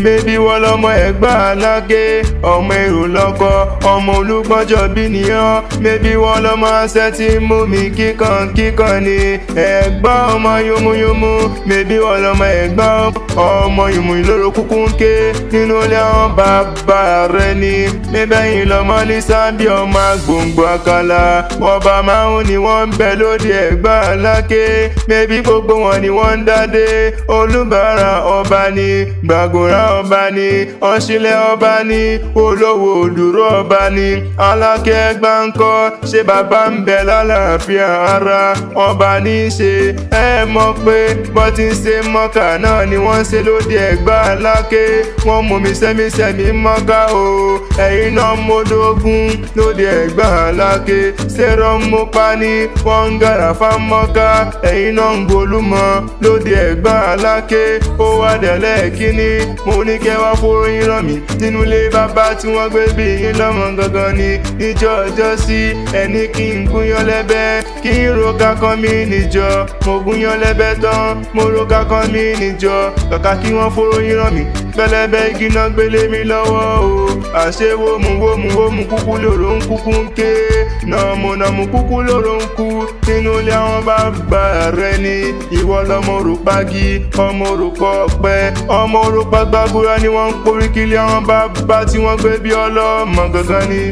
mébí wọ́n lọ́mọ Ẹ̀gbá Aláké ọmọ èrò lọ́kọ ọmọ olúgbọ́njọ́ bí nìyàn mébí wọ́n lọ́mọ aṣẹ́ tí mú mi kíkan ni Ẹ̀gbá ọmọ yomuyomu mébí wọ́n lọ́mọ Ẹ̀gbá ọmọ yòmù ìlóró kúkú ń ké nínú ilé àwọn bàbá rẹ̀ ni mébẹ́yìn lọ́mọ ní sábì ọmọ agbòǹgbò àkàlà ọba márùn ni wọ́n ń bẹ lóde Ẹ̀gbá Aláké mébí gbogbo wọn ni wọ́n ń dádé olúbàárà ọba ni gbàgòrà ọba ni ọ̀ṣìlẹ̀ ọba ni olówó òdúró ọba ni Aláké Ẹ̀gbá ńkọ́ ṣé bàbá ń bẹ lálàáfíà ara ọba ní í ṣe ẹ mọ̀ pé bọ́ ti ń ṣe mọ́kà náà ni wọ́n ń ṣe lóde Ẹ̀gbá Aláké wọ́n mú mi sẹ́mi mọ́kà o ẹ̀yin náà mọ́dógún lóde Ẹ̀gbá Aláké ṣèrò mú pani wọ́n ń gàrà fámọ́kà ẹ̀yin náà ń golúmọ lóde Ẹ̀gbá Aláké ó wá dẹ̀lẹ́ kíní mo ní kẹ́ wá fóyín ràn mí nínú ilé bàbá tí wọ́n gbé bí yín lọ́mọ gangan ni níjọ́ ọjọ́ sí ẹni kí n gúnyán lẹ́bẹ́ kí n ro kankan mi níjọ́ mo gúnyán lẹ́bẹ́ tán mo ro kankan mi níjọ́ kàkà kí wọ́n fóyín ràn mí pẹlẹbẹ igi náà gbélé mi lọ́wọ́ o àṣé wómù kúkú lòrò ń kúkú ń ké nàmú kúkú lòrò ń kú nínú ilé àwọn bàbá rẹ ni ìwọ lọmọ òrùpági ọmọ òrùpọ̀ ọ̀pẹ ọmọ òrùpá gbàgbúra ni wọ́n ń porí kílé àwọn bàbá tí wọ́n gbé bí ọlọ́mọ gangan ni.